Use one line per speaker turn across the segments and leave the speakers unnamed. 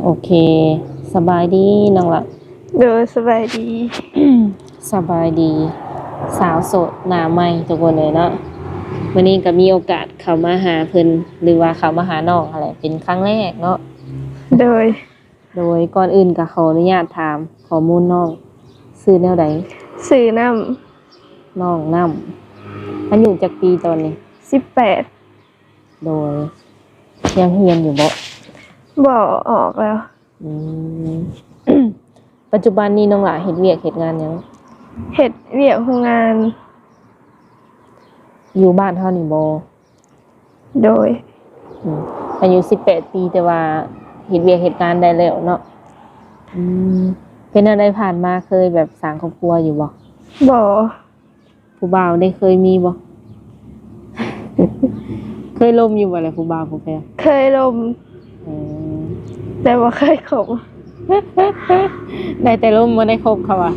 โอเคสบายดีน้องละ
โดยสบายดี
สบายดีสาวโสดหน้าใหม่ทุกคนเลยเนาะวันนี้ก็มีโอกาสเข้ามาหาเพิ่นหรือว่าเข้ามาหาน้องอะไรเป็นครั้งแรกเนาะ
โดย
ก่อนอื่นก็ขออนุญาตถามข้อมูลน้องชื่อแนวใด
สื่อน
น้องน้ำอายุจักปีตอนนี้
ำ18
โดยยังเรียนอยู่บ่
บ่ออกแล้ว
อืม ปัจจุบันนี้น้องหล่ะเฮ็ดเวียกเฮ็ดงานหยัง
เฮ็ดเวียกโรงงาน
อยู่บ้านเฮานี่บ่
โดย
อายุ18ปีแต่ว่าเฮ็ดเวียกเฮ็ดงานได้แล้วเนาะเป็นอะไรผ่านมาเคยแบบสร้างครอบครัวอยู่บ่
บ่
ผู้บ่าวได้เคยมีบ่ เคยล่มอยู่บ่ล่ะผู้บ่าวผู้แฟน
เคยลมแต่ว่าเคยขม
ได้แต่ล่มบ่ได้คบเขาอ่ะ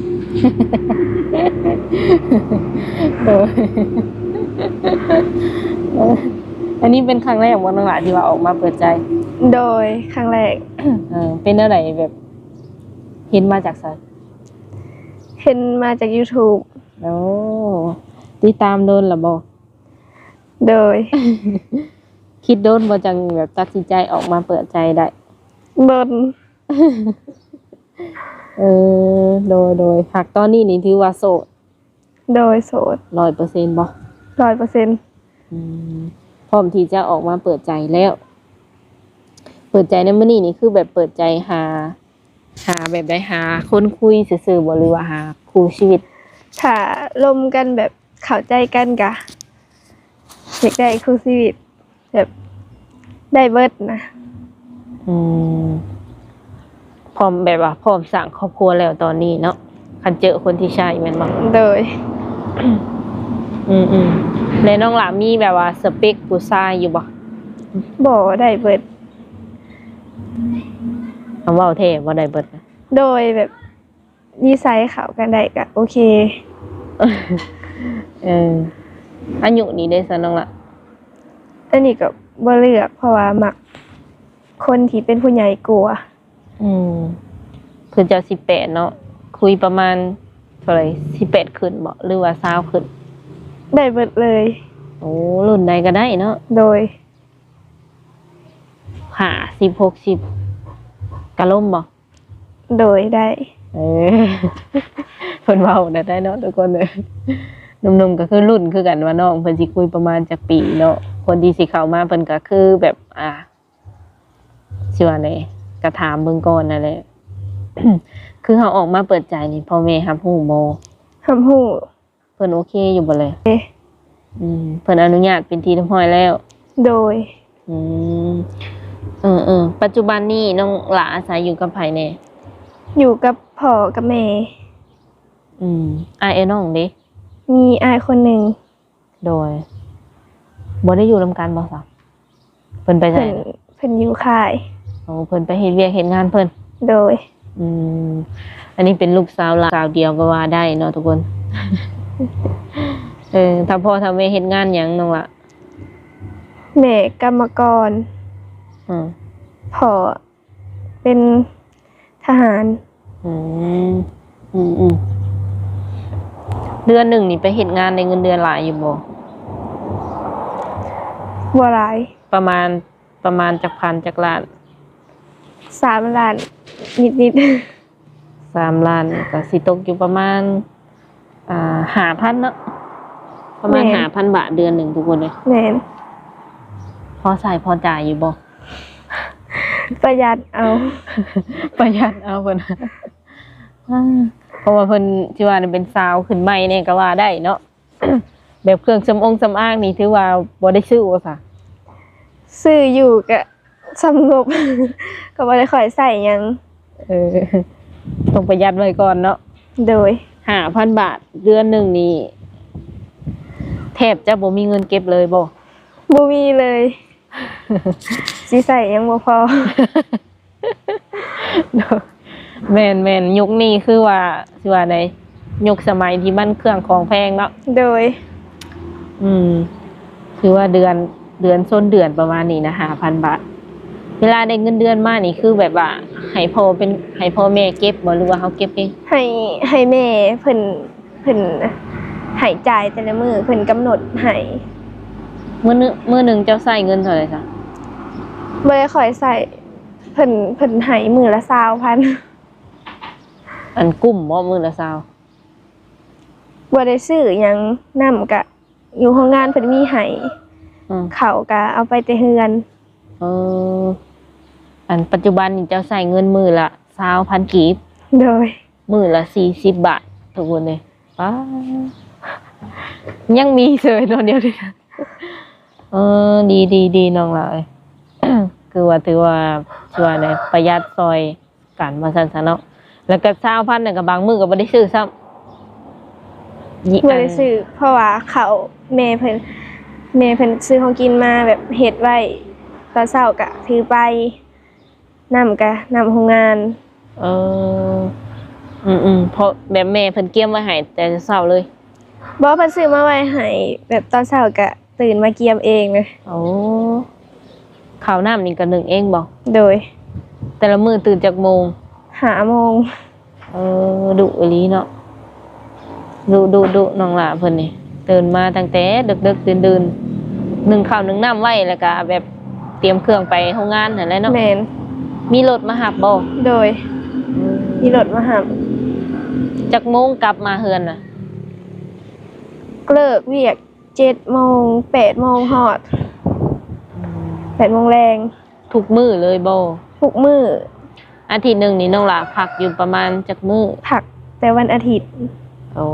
อันนี้เป็นครั้งแรกบ่น้องหล่ะที่ว่าออกมาเปิดใจ
โดยครั้งแรก
เป็นอะไรแบบเห็นมาจากไส
เห็นมาจาก YouTube
โอ้ติดตามโดนล่ะบ่
โดย
คิดโดนบ่จังแบบตัดสินใจออกมาเปิดใจได้
บน
โดยหากตอนนี้นี่ถือว่าโสด
โดยโสด
100% บ่
100%
พร้อมที่จะออกมาเปิดใจแล้ว เปิดใจในมื้อนี้นี่คือแบบเปิดใจหาแบบได้หาคนคุยซื่อๆบ่หรือว่าหาคู่ชีวิต
ถ้าลมกันแบบเข้าใจกันกะอยากได้คู่ชีวิตแบบได้เบิดนะ
พร้อมแบบว่าพร้อมสร้างครอบครัวแล้วตอนนี้เนาะคันเจอคนที่ใช่แม่นบ่
โดย
แล้วน้องหลามีแบบว่าสเปคผู้ชายอยู่บ่
บ่ได้เบิด
คำว่าแท้บ่ได้เบิดนะ
โดยแบบนิสัยเข้ากันได้ก็โอเค
อายุนี้ได้ซะน้องล่ะ
อันนี้ก็บ่เลือกเพราะว่ามักคนที่เป็นผู้ใหญ่กว่า
เพิ่นจะ18เนาะคุยประมาณเท่าไหร่18ขึ้นบ่หรือว่า20ขึ้น
ได้เบิดเลย
โอ้รุ่นใดก็ได้เนาะ
โดย
50 60กะล่มบ่
โดยได้
เพิ่นเว้าได้เนาะทุกคนเด้อหนุ่มๆก็คือรุ่นคือกันว่าน้องเพิ่นสิคุยประมาณจักปีเนาะคนที่สิเข้ามาเพิ่นก็คือแบบสิว่าไดก็ถามเบิ่งก่อนนั่นแหละ คือเฮาออกมาเปิดใจนี่พ่อแม่รับรู้บ่
รับรู้
เพิ่นโอเคอยู่บ่เลยเพิ่นอนุญาตเป็นที่เรียบร้อยแล้ว
โดย
ปัจจุบันนี้น้องหลาอาศัยอยู่กับไผแน่
อยู่กับพ่อกับแม่
อ้ายน้องเด้
มีอ้ายคนหนึ่ง
โดยบ่ได้อยู่นำกันบ่ซะเพิ่นไปไส
เพิ่นอยู่ค่าย
เพิ่นไปเฮ็ดเวียกเฮ็ดงานเพิ่น
โดย
อันนี้เป็นลูกสาวสาวเดียวก็ว่าได้เนาะทุกคน ถ้าพ่อถ้าแม่เฮ็ดงานหยังน้องล่ะ
แม่กรรมกรพ่อเป็นทหาร
เดือนหนึ่งนี่ไปเฮ็ดงานได้เงินเดือนหลายอยู่บ่
หลาย
ประมาณจักพันจักล้าน
3 ล้านนิด
ๆ3 ล้านก็สิตกอยู่ประมาณ5,000เนาะประมาณ 5,000 บาทเดือนหนึ่งทุกคนเลย
แม่น
พอใช้พอจ่ายอยู่บ่
ประหยัดเอา
ประหยัดเอาเพิ่นเพราะว่าเพิ่นที่ว่าเป็นสาวขึ้นใหม่เนี่ยก็ว่าได้เนาะ แบบเครื่องสำอางนี่ถือว่าบ่ได้ซื้อว่าซะ
ซื้ออยู่ก็สงบ ก็บ่ได้ค่อยใช้หยัง
ต้องประหยัดไว้ก่อนเนาะ
โดย
5,000 บาทเดือนหนึ่งนี่แทบจะบ่มีเงินเก็บเลยบ่
มีเลยสิใส่ยังบ่พอ
แม่นยุคนี้คือว่าสิว่าไดยุคสมัยที่มันเครื่องของแพงเนาะ
โดย
คือว่าเดือนส้นเดือนประมาณนี้นะ 5,000 บาท เวลาได้เงินเดือนมานี่คือแบบว่าให้พ่อแม่เก็บบ่หรือว่าเฮาเก็บเอง
ให้แม่เพิ่นให้จ่ายแต่ละมื้อเพิ่นกำหนดให้
มื้อหนึงเจ้าใช้เงินเท่าไหร่ซะ
บ่ได้ค่อยใส่เพิ่นให้มื้อละ20,000
อันกุ้มบ่มื้อละ20
บ่ได้ซื้อหยังนำกะอยู่โรงงานเพิ่นมีให้
อืม
เขาก็เอาไปแต่เฮือน
เอออันปัจจุบันนี่เจ้าใช้เงินมื้อละ20,000กีบ
โดย
มื้อละ40 บาททุกคนเลยป้ายังมีเสยเนาะเดียวดิดีน้องหลาย คือว่าถือว่าช่วยในประหยัดซอยกันมาซั่นซะเนาะแล้วก็20,000น่ะก็บางมื้อก็บ่ได้ซื้อซ้ำ
บ่ได้ซื้อเพราะว่าเขาแม่เพิ่นซื้อของกินมาแบบเฮ็ดไว้ตอนเช้าก็ถือไปนำโรงงาน
เออเพราะแบบแม่เพิ่นเก็บไว้ให้แต่เช้าเลย
บ่เพิ่นซื้อมาไว้ให้แบบตอนเช้าก็ตื่นมาเกียมเองเลย
โอ้ข้าวน้ำนี่ก็นึ่งเองบ่
โดย
แต่ละมื้อตื่นจากโมง
5 โมง
ดุอีหลีเนาะดุน้องหล่าเพิ่นนี่ตื่นมาตั้งแต่ดึกๆดื่นๆนึ่งข้าวนึ่งน้ำไว้แล้วก็แบบเตรียมเครื่องไปโรงงานนั่นแหละเนาะ
แม่น
มีรถมารับบ่
โดยมีรถมาหับ
จักโมงกลับมาเฮือนน่ะ
เลิกเวียก7 โมง 8 โมงฮอด 8 โมงแรง
ทุกมื้อเลยบ่
ทุกมื้อ
อาทิตย์หนึงนี่น้องหล่าพักอยู่ประมาณจักมื้อ
ผักแต่วันอาทิตย์
โอ้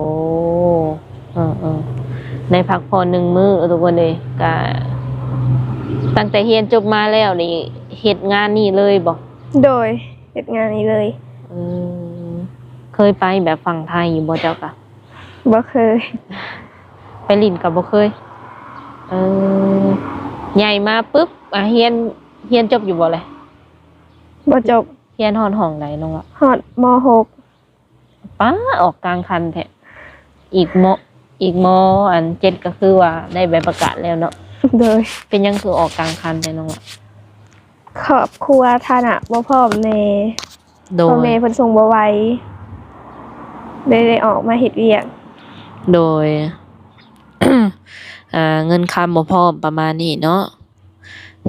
ในพักพร1 มื้อทุกคนเลยก็ตั้งแต่เรียนจบมาแล้วนี่เฮ็ดงานนี่เลยบ่
โดยเฮ็ดงานนี้เลย
เคยไปแบบฝั่งไทยอยู่บ่เจ้าก็
บ่เคย
ไปลินก็บ่เคยใหญ่มาปุ๊บเรียนจบอยู่บ่เลย
บ่จบ
เรียนฮอดห้องใดน้องล่ะ
ฮอดม
ป้าออกกลางคันแท้อีกมอัน7ก็คือว่าได้ใบประกาศแล้วเนาะ
.6 โดย
เป็นหยังคือออกกลางคันแท้น้องล่ะ
ครอบครัวฐานะบ่พร้อมแน่
โด
พ่อย แม่เพิ่นส่งบ่ไหวได้ออกมาเฮ็ดเวียก
โดย เงินคำบ่พร้อมประมาณนี้เนาะ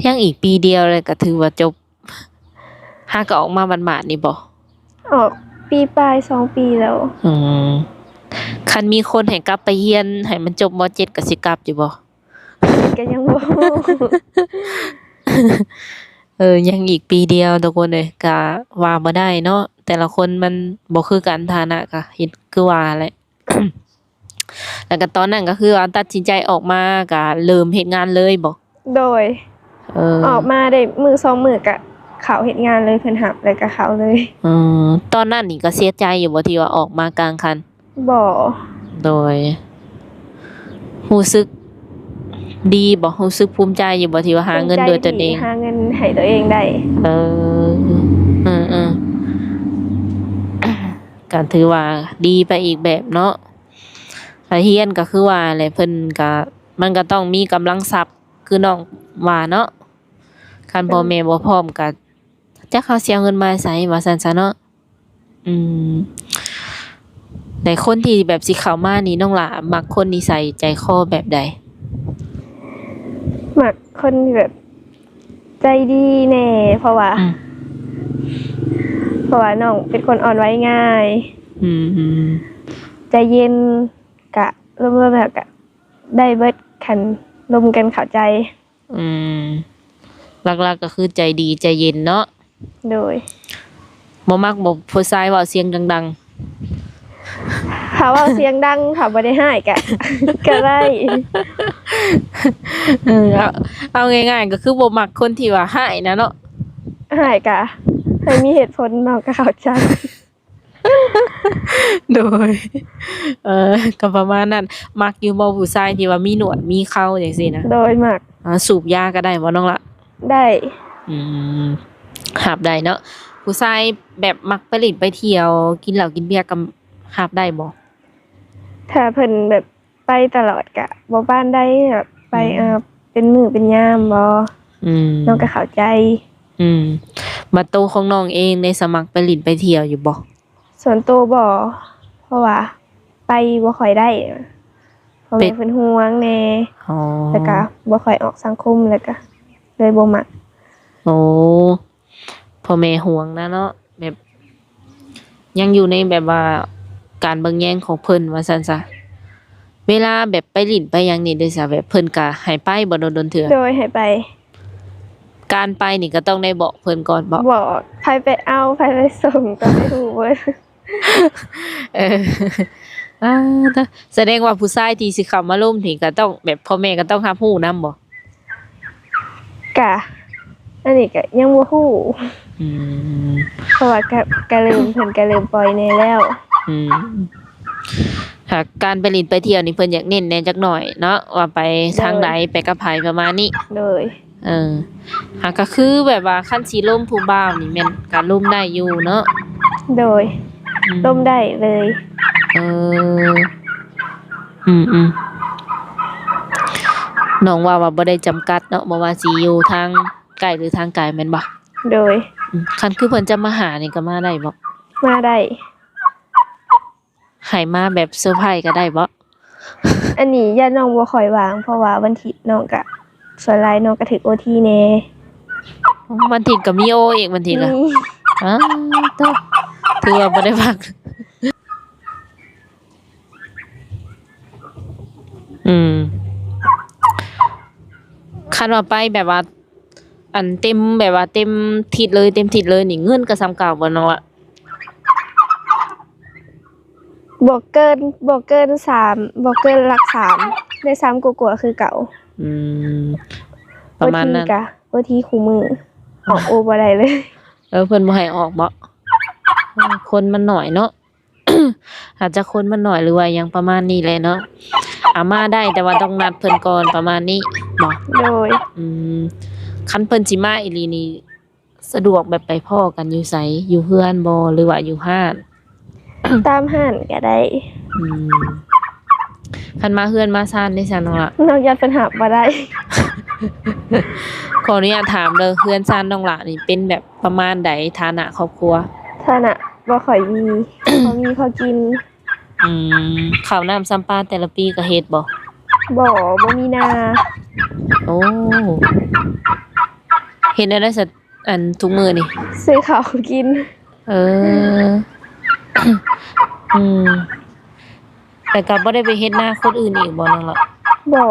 ยังอีกปีเดียวเลยก็ถือว่าจบหาก็ออกมาหมาดๆนี่บ่
ออกปีปลาย2 ปีแล้ว
คันมีคนให้กลับไปเรียนให้มันจบม.7 ก็สิกลับอยู่บ่
ก็ยังบ่
ยังอีกปีเดียวทุกคนเอ้ยก็ว่าบ่ได้เนาะแต่ละคนมันบ่คือกันฐานะก็เฮ็ดคือว่าแหละ แล้วก็ตอนนั้นก็คือว่าตัดสินใจออกมาก็เริ่มเฮ็ดงานเลยบ่
โดย ออกมาได้มื้อ2 มื้อก็เข้าเฮ็ดงานเลยเพิ่นรับแล้วก็เข้าเลย
ตอนนั้นนี่ก็เสียใจอยู่บ่ที่ว่าออกมากลางคัน
บ่
โดยรู้สึกดีบ่รู้สึกภูมิใจอยู่บ่ที่ว่าหาเงินด้วยตนเอง
หาเงินให้ตัวเองได้
ก็ถือว่าดีไปอีกแบบเนาะเฮียนก็คือว่าแหละเพิ่นก็มันก็ต้องมีกำลังทรัพย์คือน้องว่าเนาะคันพ่อแม่บ่พร้อมก็จักเขาสิเอาเงินมาไสว่าซั่นซะเนาะแต่คนที่แบบสิเข้ามานี่น้องหล่ามักคนนิสัยใจคอแบบใด
มักคนที่แบบใจดีแน่เพราะว่าน้องเป็นคนอ่อนไหวง่าย ใจเย็นกะรวมๆแล้วกะได้เบิดคันรวมกันเข้าใจ
หลักๆก็คือใจดีใจเย็นเนาะ
โดย
บ่มักบ่ผู้ชายเว้าเสียงดัง
ถ้าเว้าเสียงดังถ้าบ่ได้ให้กะ ก็ได้
ๆเอาง่ายๆก็คือบ่มักคนที่ว่าหายนะเนาะ
ให้กะให้มีเหตุผลน้องก็เข้าใจ
โดยก็ประมาณนั้นมักอยู่บ่ผู้ชายที่ว่ามีหนวดมีเคราจังซี่นะ
โดยมัก
สูบยาก็ได้บ่น้องละ
ได้
หาบได้เนาะผู้ชายแบบมักไปเล่นไปเที่ยวกินเหล้ากินเบียร์ก็หาบได้บ่
ถ้าเพิ่นแบบไปตลอดกะบ่บ้านได้แบบไปเป็นมื้อเป็นยามบ่น้องก็เข้าใจ
อืมบัดโตของน้องเองได้สมัครไปหลินไปเที่ยวอยู่บ่
ส่วนตัวบ่เพราะว่าไปบ่ค่อยได้เพราะแม่เพิ่นห่วงแน่
อ๋อ
แล้วก็บ่ค่อยออกสังคมแล้วก็เลยบ่มัก
โอ้พ่อแม่ห่วงนะเนาะแบบยังอยู่ในแบบว่าการเบิ่งแย่งของเพิ่นว่าซั่นซะเวลาแบบไปหลินไปหยังนี่เด้อซะแบบเพิ่นก็ให้ไปบ่โดนๆเทื่อ
โดยให้ไป
การไปนี่ก็ต้องได้บอกเพิ่นก่อนบ่
บอกใครไปเอาใครไปส่งก็ไม่รู้เว้ย
เอออ่าถ้าแสดงว่าผู้ชายที่สิเข้ามาร่วมนี่ก็ต้องแบบพ่อแม่ก็ต้องรับรู้นำบ่
กะอันนี้ก็ยังบ่ฮู้
อืม
เพราะว่าก็ลืมเพิ่นก็ลืมปล่อยแน่แล้ว
อืมหากการไปหลินไปเที่ยวนี่เพิ่นอยากเน้นแหน่จักหน่อยเนาะว่าไปทางใดไปกับไผประมาณนี้
โดย
เออหากก็คือแบบว่าคันสิล่มผู้บ่าวนี่แม่นก็ล่มได้อยู่เนาะ
โดย
อืม
ร่มได้เลย
เอออืมน้องว่าบ่ได้จำกัดเนาะบ่ว่าสิอยู่ทางใกล้หรือทางไกลแม่นบ่
โดย
คันคือเพิ่นจะมาหานี่ก็มาได้บ่
มาได้
ให้มาแบบเซอร์ไพรส์ก็ได้บ่
อันนี้ญาติน้องบ่ค่อยวาง เพราะว่าวันที่น้องก็ส่วนหลายน้องก็ถึก OT แน่
วันถิดก็มีโออีกวันถิดล่ะ
นี่
อ้าวตอถือว่าบ่ได้พัก อืมคันว่าไปแบบว่า อันเต็มแบบว่าเต็มทิศเลยเต็มทิศเลยนี่เงินก็ซ้ำเก่าบ่เนาะอะ
บ่เกิน3บ่เกินหลัก3ได้3กว่าๆคือเก่า
อืม ประมาณนั้น
OT ก็ OT คู่มือออกโอบ่ได้เลย
เพิ่นบ่ให้ออกบ่คนมันน้อยเนาะ อาจจะคนมันน้อยหรือว่าหยังประมาณนี้แหละเนาะมาได้แต่ว่าต้องนัดเพิ่นก่อนประมาณนี้บ่
โดย
อืมคันเพิ่นสิมาอีหลีนี่สะดวกแบบไปพ้อกันอยู่ไสอยู่เฮือนบ่หรือว่าอยู่ห้าน
ตามห้านก็ได้
อืมคันมาเฮือนมาซ่านได้ซั่นเนาะล่ะ
น้องยัดเป็นหาบ่ได้
ขออนุญาตถามเด้อเฮือนซ่านน้องหล่ะนี่เป็นแบบประมาณใดฐานะครอบครัว
ฐานะบ่ค่อยมี พอมีพอกิน
อืมข้าวน้ำซ้ำปลาแต่ละปีก็เฮ็ดบ่
บ่มีนา
โอ้เฮ็ดได้ได้สักอันทุกมื้อนี่
ซื้อข้าวกิน
เออ อืมแต่ก็บ่ได้ไปเฮ็ดนาคนอื่นอีกบ่นั่นล่ะ
บ่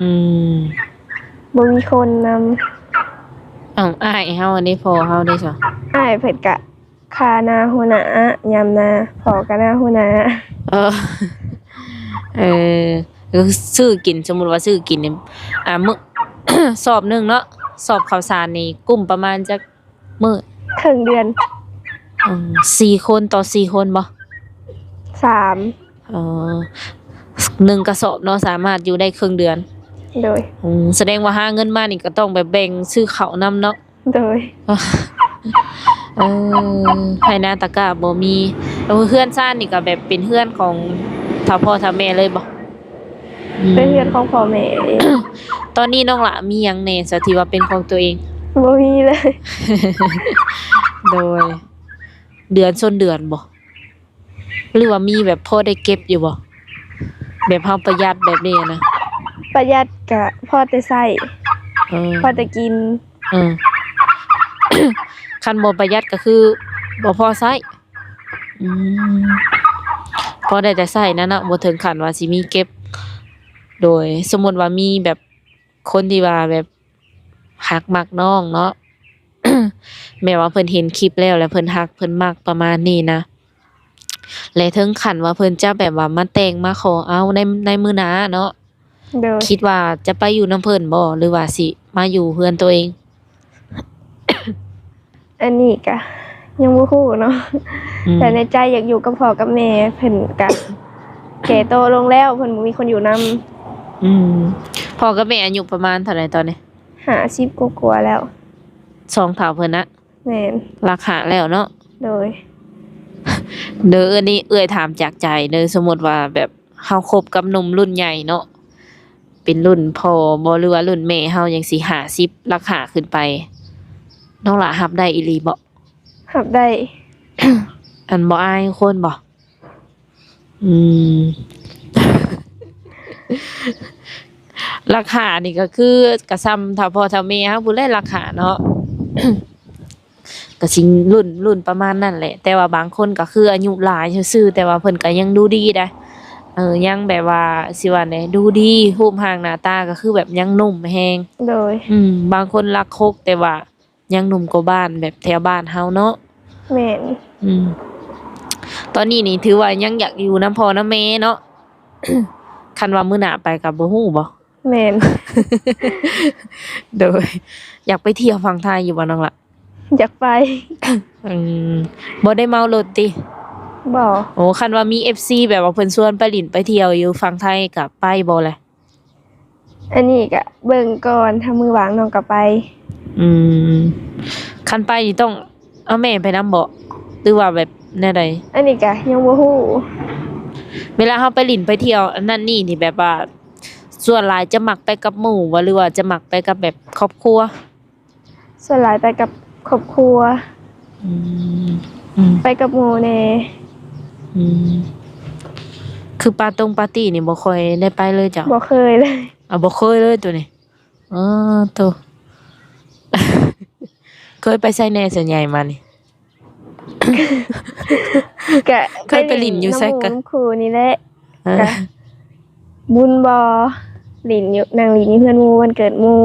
อืม
บ่มีคนนำ
อ้าวอ้ายเฮาอันนี้พอเฮาได้ซะ
อ้ายเพิ่นก็คานาหัวหน้ายามนาพอก็นาหัวหน้า
เออ เออคือซื้อกินสมมุติว่าซื้อกินนี่มื้อ สอบหนึงเนาะสอบข้าวสารนี่กลุ่มประมาณจักมื้อ
ครึ่งเดือน
4คนต่อ4คนบ่
3
เออ1กระสอบเนาะสามารถอยู่ได้ครึ่งเดือน
โดย
แสดงว่าหาเงินมานี่ก็ต้องแบบแบ่งซื้อข้าวนำเนาะ
โดย
เออให้หน้าตะกร้าบ่มีแล้วเฮือนซ่านนี่ก็แบบเป็นเฮือนของถ้าพ่อถ้าแม่เลยบ่
เป็นเพื่อนของพ่อแม่เอง
ตอนนี้น้องหละมีหยังแหน่ซะที่ว่าเป็นของตัวเอง
บ่มีเลย
โดย เดือนชนเดือนบ่หรือว่ามีแบบพอได้เก็บอยู่บ่แบบเฮาประหยัดแบบนี้นะ
ประหยัดก็พอแต่ใช้
เออ
พอแต่กิน
เออ คันบ่ประหยัดก็คือบ่พอใช้อืมพอได้แต่ใช้นั่นน่ะบ่ถึงขั้นว่าสิมีเก็บ โดยสมมุติว่ามีแบบคนที่ว่าแบบฮักมักน้องเนาะ แม้ว่าเพิ่นเห็นคลิปแล้วเพิ่นฮักเพิ่นมักประมาณนี้นะและถึงขั้นว่าเพิ่นจะแบบว่ามาแต่งมาขอเอาในมื้อหน้าเนาะ
โดย
คิดว่าจะไปอยู่นำเพิ่นบ่หรือว่าสิมาอยู่เฮือนตัวเอง
อันนี้ก็ยังบ่ฮู้เนาะ
อืม
แต่ในใจอยากอยู่กับพ่อกับแม่เพิ่นก็ แก่โตลงแล้วเพิ่นบ่มีคนอยู่นำ
อืมพ่อกับแม่อายุประมาณเท่าไหร่ตอนนี้
50กว่าๆแล้ว
สองเท่าเพิ่นนะ
แม่น
ราคาแล้วเนาะ
โดย
เด้ออันนี้เอื้อยถามจากใจเด้อสมมุติว่าแบบเฮาคบกับหนุ่มรุ่นใหญ่เนาะเป็น เป็นรุ่นพ่อบ่หรือว่ารุ่นแม่เฮายังสิ50ราคาขึ้นไปน้องหละรับได้อีหลีบ่
รับได้
อันบ่อายคนบ่อืม ราคานี่ก็คือกะซ้ำถ้าพ่อถ้าแม่เฮาผู้ใดราคาเนาะ ก็สิรุ่นประมาณนั้นแหละ แต่ว่าบางคนก็คืออายุหลายซื่อๆแต่ว่าเพิ่นก็ยังดูดีได้ยังแบบว่าสิว่าไดดูดีรูปร่างหน้าตาก็คือแบบยังหนุ่มแฮง
โดย
บางคนรักคกแต่ว่ายังหนุ่มกว่าบ้านแบบแถวบ้านเฮาเนาะ
แม่น
ตอนนี้นี่ถือว่ายังอยากอยู่นำพ่อนำแม่เนาะ คันว่ามื้อหน้าไปก็บ่ฮู้บ่
แม่น
โดยอยากไปเที่ยวฝั่งไทยอยู่บ่น้องล่ะ
อยากไป
อืมบ่ได้เมารถติ
บ่
โอ้คันว่ามี FC แบบว่าเพิ่นชวนไปหลินไปเที่ยวอยู่ฝั่งไทยก็ไปบ่แหละ
อันนี้ก็เบิ่งก่อนถ้ามือว่างน้องก็ไป
อืมคันไปนี่ต้องเอาแม่ไปนำบ่หรือว่าแบบแนวใด
อันนี้ก็ยังบ่ฮู้
เวลาเฮาไปหลินไปเที่ยวอันนั้นนี่แบบว่าส่วนหลายจะมักไปกับหมู่บ่หรือว่าจะมักไปกับแบบครอบครัว
ส่วนหลายไปกับครอบครัว
อืมอืม
ไปกับหมู่แน่
อืมคือปาร์ตี้นี่บ่ค่อยได้ไปเลยจ้ะ
บ่เคยเลย
บ่เคยเลยตัวนี้อ๋อโต เคยไปไสแหน่ส่วนใหญ่มานี่
ก็
เคยไปหลินอยู่ไสกะ
น้ำหมู่น้ำครูนี่แหละ
เออ
ก็บุญบ่หลินอยู่นางหลินอยู่เพื่อนหมู่วันเกิดหมู่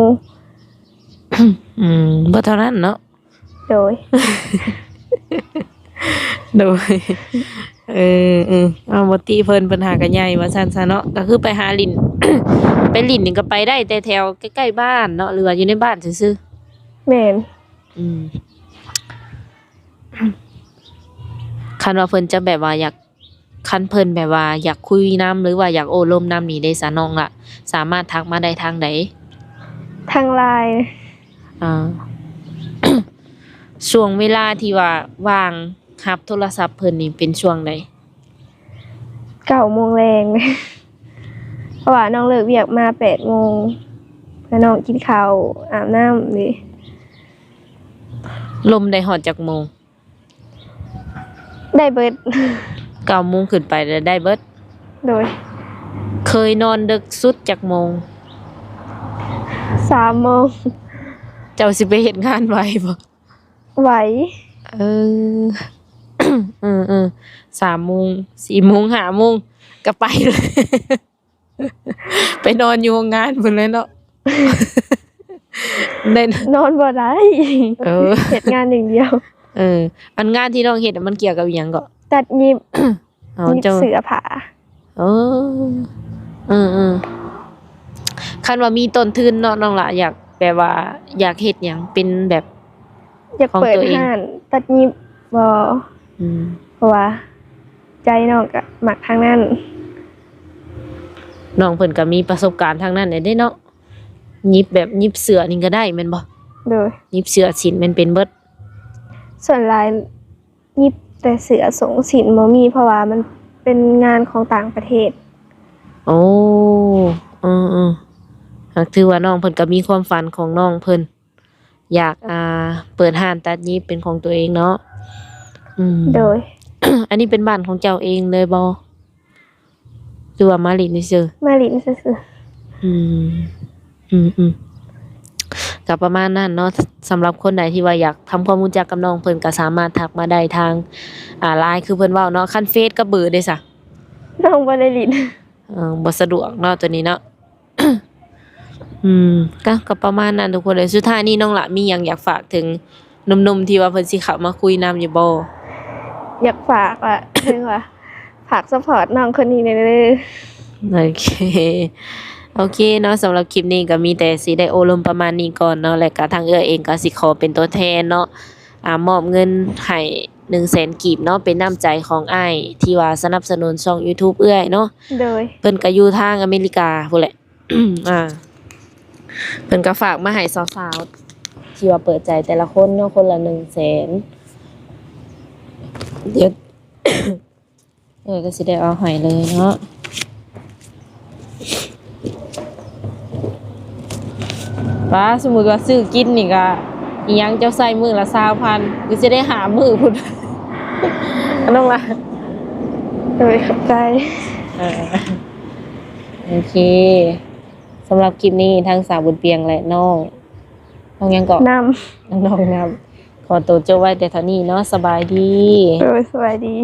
บ่เท่านั้นเนาะ
โดย
โดยเอาบ่ติเพิ่นหากันใหญ่ว่าซั่นซะเนาะก็คือไปหาหลิน ไปหลินนี่ก็ไปได้แต่แถวใกล้ๆบ้านเนาะหรือว่าอยู่ในบ้านซื่อ
แม่น
ๆคันว่าเพิ่นจะแบบว่าอยากคันเพิ่นแบบว่าอยากคุยนำหรือว่าอยากโอ้ลมนำนี่ได้ซะน้องล่ะสามารถทักมาได้ทางใด
ทางไลน์
อ่า ช่วงเวลาที่ว่าว่างรับโทรศัพท์เพิ่นนี่เป็นช่วงใด
9 โมงแรง เพราะว่าน้องเลิกเวียกมา8 โมงแล้วน้องกินข้าวอาบน้ำนี่
ลมได้ฮอดจักโมง
ได้เบิด
9 โมงขึ้นไปแล้วได้เบิด
โดย
เคยนอนดึกสุดจักโมง
3 โมง
เจ้าสิไปเฮ็ดงานไวบ่
ไหว
เออ 3 โมง 4 โมง 5 โมงก็ไปเลย ไปนอนอยู่โรงงานพุ่นเลยเนาะ ได้
นอนบ่ได้
เออ
เฮ็ดงานอย่างเดียว
อันงานที่น้องเฮ็ดน่ะมันเกี่ยวกับอิหยังก็
ตัดยิบ
เอา
ยิบ
เจ้า
เสื้อผ้า
เออคันว่ามีต้นทุนเนาะน้องล่ะอยากแบบว่าอยากเฮ็ดหยังเป็นแบบ
อยากเปิด
ของตัวเอง
ห้านตัดยิบบ่
อืม
เพราะว่า ใจน้องก็มักทางนั้น
น้องเพิ่นก็มีประสบการณ์ทางนั้นได้เนาะยิบแบบยิบเสือนี่ก็ได้แม่นบ่
โดย
ยิบเสือสินแม่นเป็นเบิด
ส่วนหลายยิบแต่เสือสงสินบ่มีเพราะว่ามันเป็นงานของต่างประเทศ
โอ้หากถือว่าน้องเพิ่นก็มีความฝันของน้องเพิ่นอยากเปิดร้านตัดยิบเป็นของตัวเองเนาะ
โดย
อันนี้เป็นบ้านของเจ้าเองเลยบ่หรือว่ามาลินซื่อ
มาลินซื่อ
ก็ประมาณนั้นเนาะสำหรับคนใดที่ว่าอยากทำความรู้จักกับน้องเพิ่นก็สามารถทักมาได้ทางLINE คือเพิ่นเว้าเนาะคันเฟซก็เบอร์ได้ซะ
ๆน้องบ่ได้ลิน
บ่สะดวกเนาะตัวนี้เนาะ ก็ประมาณนั้นทุกคนเลยสุดท้ายนี้น้องละมีหยังอยากฝากถึงหนุ่มๆที่ว่าเพิ่นสิเข้ามาคุยนำอยู่บ่
อยากฝากว่า คือว่าฝากซัพพอร์ตน้องคนนี้หน่อยเด้อ
โอเคเนาะสำหรับคลิปนี้ก็มีแต่สิได้โอลมประมาณนี้ก่อนเนาะและก็ทางเอื้อเองก็สิขอเป็นตัวแทนเนาะมอบเงินให้ 100,000 กีบเนาะเป็นน้ำใจของอ้ายที่ว่าสนับสนุนช่อง YouTube เอื้อยเนาะ
โดย
เพิ่นก็อยู่ทางอเมริกาพู้นแหละ เพิ่นก็ฝากมาให้สาวๆที่ว่าเปิดใจแต่ละคนเนาะคนละ 100,000 เดี๋ยว ก็สิได้เอาให้เลยเนาะ ป้าสมมุติว่าซื้อกินนี่ก็อีหยังเจ้าใส่มื้อละ20,000คือสิได้หามื้อพุ่น น้องล่ะ
โดยเข้าใจ
เออโอเคสำหรับคลิปนี้ทั้งสาวบุญเปียงและน้องยังเกาะ
น
น้องนำขอตัวเจ้าไว้แต่เท่านี้เนาะสบายดี
ำโดยสวัสดี